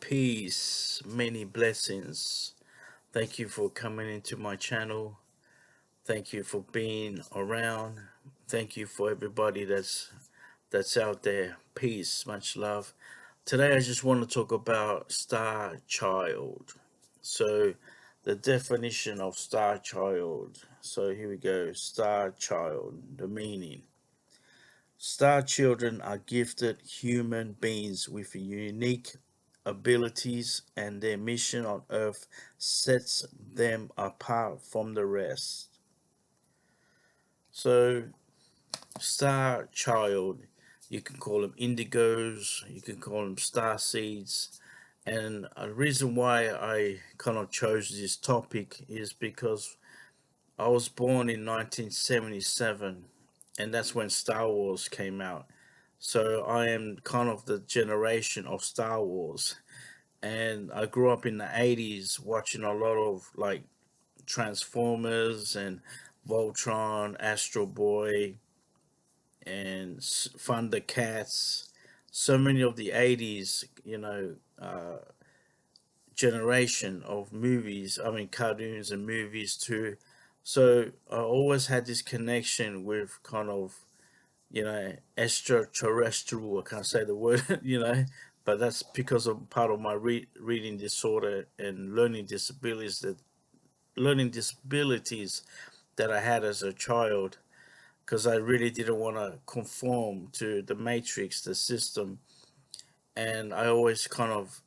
Peace, many blessings. Thank you for coming into my channel. Thank you for being around. Thank you for everybody that's out there. Peace, much love. Today I just want to talk about Star Child. So the definition of Star Child. So here we go. Star Child, the meaning. Star children are gifted human beings with unique abilities, and their mission on Earth sets them apart from the rest. So, Star Child, you can call them indigos, you can call them star seeds. And a reason why I kind of chose this topic is because I was born in 1977, and that's when Star Wars came out. So I am kind of the generation of Star Wars. And I grew up in the 80s watching a lot of like Transformers and Voltron, Astro Boy, and Thundercats. So many of the 80s, generation of movies, I mean, cartoons and movies too. So I always had this connection with kind of extraterrestrial. I can't say the word, but that's because of part of my reading disorder and learning disabilities that I had as a child. Because I really didn't want to conform to the matrix, the system, and I always kind of,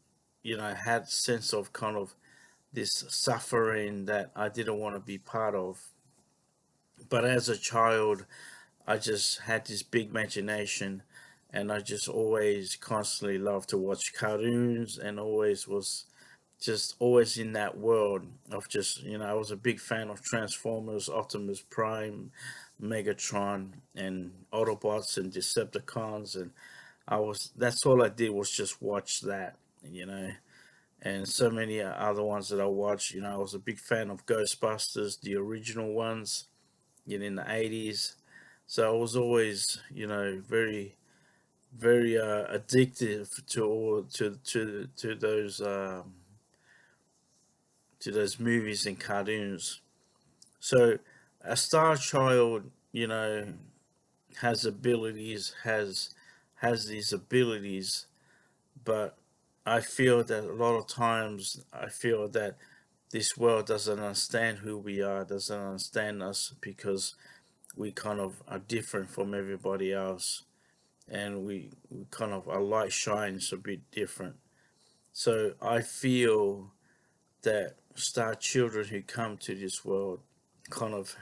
had sense of kind of this suffering that I didn't want to be part of. But as a child, I just had this big imagination, and I just always constantly loved to watch cartoons, and always was just always in that world of just, I was a big fan of Transformers, Optimus Prime, Megatron, and Autobots and Decepticons. And that's all I did was just watch that, you know and so many other ones that I watched. I was a big fan of Ghostbusters, the original ones, in the 80s. So I was always, very, very addictive to all to those movies and cartoons. So a Star Child, has abilities, has these abilities, but I feel that a lot of times I feel that this world doesn't understand who we are, doesn't understand us, because we kind of are different from everybody else, and we kind of our light shines a bit different. So I feel that star children who come to this world kind of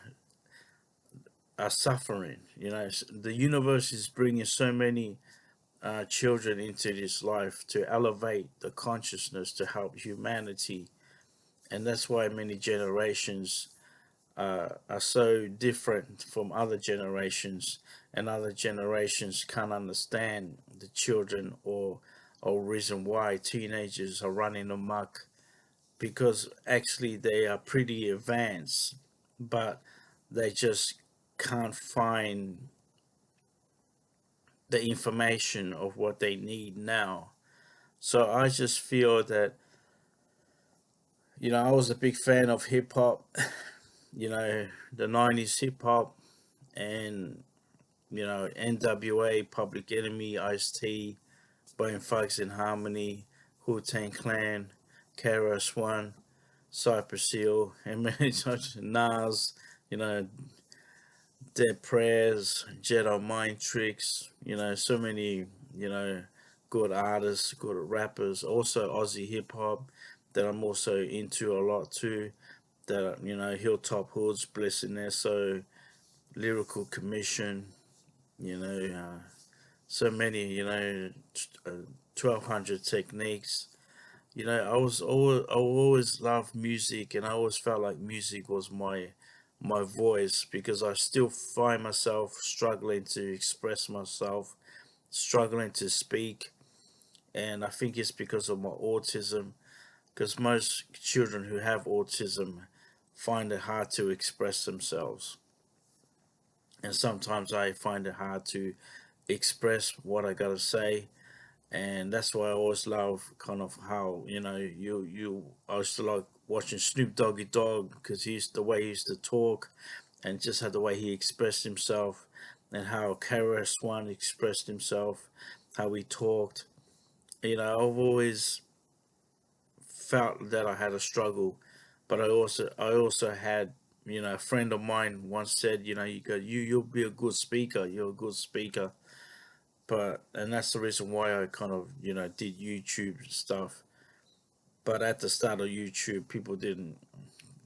are suffering. The universe is bringing so many children into this life to elevate the consciousness to help humanity, and that's why many generations are so different from other generations, and other generations can't understand the children, or reason why teenagers are running amok, because actually they are pretty advanced, but they just can't find the information of what they need now. So I just feel that, I was a big fan of hip hop, the 90s hip hop, and NWA, Public Enemy, Ice T, Bone Thugs and Harmony, Wu Tang Clan, KRS One, Cypress Hill, and many such Nas, you know, Dead Prayers, Jedi Mind Tricks, so many, you know, good artists, good rappers, also Aussie hip hop that I'm also into a lot too. That, Hilltop Hoods, Blessing there, so Lyrical Commission, you know, so many, 1200 techniques. I always loved music, and I always felt like music was my voice, because I still find myself struggling to express myself, struggling to speak, and I think it's because of my autism. Because most children who have autism find it hard to express themselves, and sometimes I find it hard to express what I gotta say, And that's why I always love kind of how I used to like watching Snoop Doggy Dogg because he's the way he used to talk, and just how the way he expressed himself, and how KRS One expressed himself, how he talked. I've always felt that I had a struggle, but I also had, a friend of mine once said, you'll be a good speaker. You're a good speaker. And that's the reason why I kind of, did YouTube stuff. But at the start of YouTube, people didn't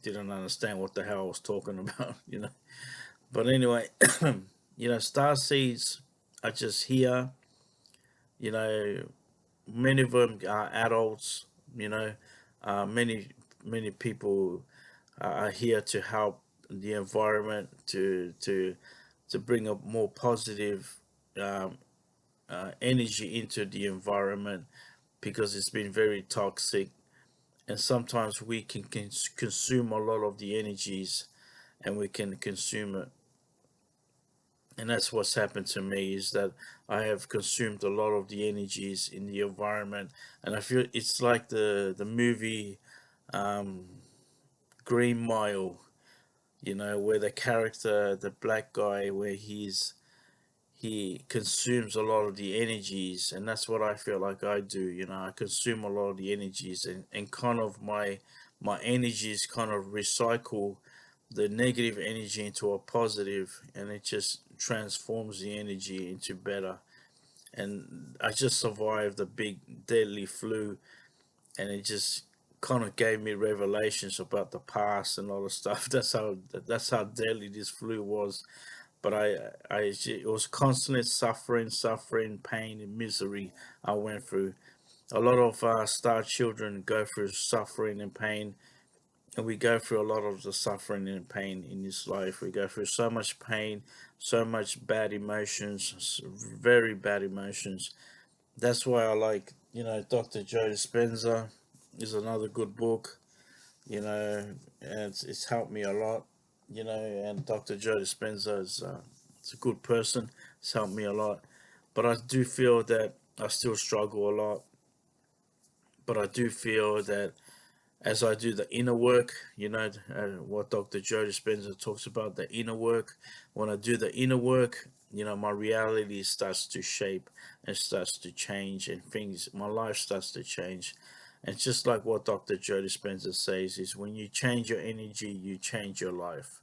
understand what the hell I was talking about. But anyway, star seeds are just here. You know, many of them are adults. You know, many people are here to help the environment, to bring a more positive um, energy into the environment, because it's been very toxic, and sometimes we can consume a lot of the energies, and we can consume it. And that's what's happened to me, is that I have consumed a lot of the energies in the environment, and I feel it's like the movie um, Green Mile, where the character, the black guy, where he consumes a lot of the energies, and that's what I feel like I do. I consume a lot of the energies, and kind of my energies kind of recycle the negative energy into a positive, and it just transforms the energy into better. And I just survived the big deadly flu, and it just kind of gave me revelations about the past and all the stuff. That's how deadly this flu was. But it was constant suffering, pain, and misery I went through. A lot of star children go through suffering and pain, and we go through a lot of the suffering and pain in this life. We go through so much pain, so much bad emotions, very bad emotions. That's why I like, Dr. Joe Dispenza is another good book, and it's helped me a lot, and Dr. Joe Dispenza is a good person. It's helped me a lot. But I do feel that I still struggle a lot. But I do feel that as I do the inner work, what Dr. Joe Dispenza talks about, the inner work. When I do the inner work, my reality starts to shape and starts to change, and my life starts to change. And just like what Dr. Joe Dispenza says, is when you change your energy, you change your life.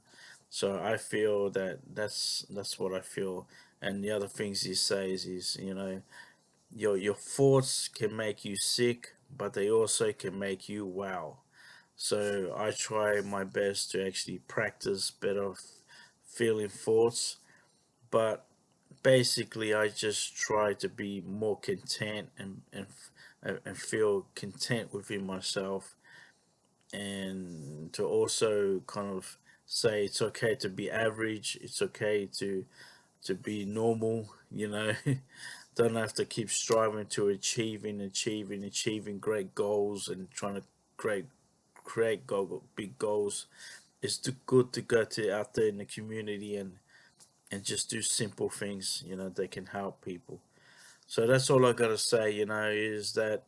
So I feel that that's what I feel. And the other things he says is, your thoughts can make you sick, but they also can make you wow. So I try my best to actually practice better feeling thoughts, but basically I just try to be more content, and feel content within myself, and to also kind of say it's okay to be average, it's okay to be normal, don't have to keep striving to achieving great goals, and trying to create big goals. It's too good to go to out there in the community, and just do simple things, that can help people. So that's all I gotta say, is that,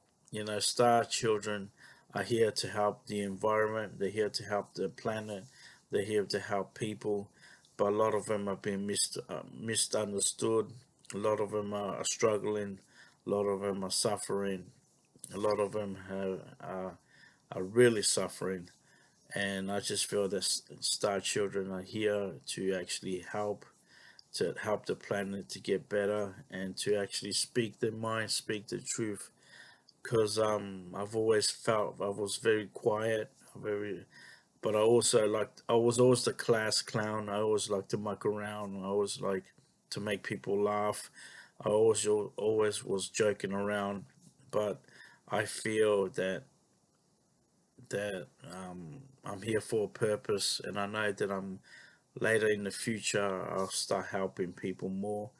Star Children are here to help the environment, they're here to help the planet, they're here to help people, but a lot of them have been misunderstood. A lot of them are struggling, a lot of them are suffering, a lot of them are really suffering. And I just feel that Star Children are here to actually help the planet to get better, and to actually speak their mind, speak the truth. Because I've always felt I was very quiet, very, but I was always the class clown. I always liked to muck around. I always like to make people laugh. I always was joking around, but I feel that I'm here for a purpose, and I know that I'm later in the future I'll start helping people more.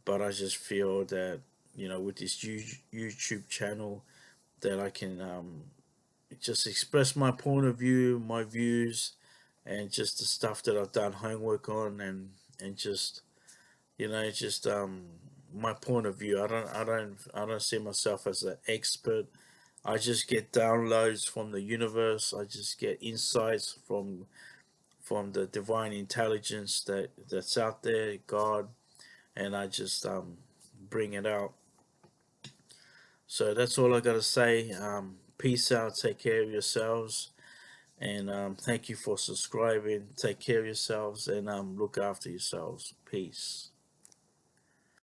But I just feel that, with this YouTube channel, that I can just express my point of view, my views, and just the stuff that I've done homework on, and just, just my point of view. I don't see myself as an expert. I just get downloads from the universe. I just get insights from the divine intelligence that's out there, God, and I just bring it out. So that's all I got to say. Peace out. Take care of yourselves. And thank you for subscribing. Take care of yourselves and look after yourselves. Peace.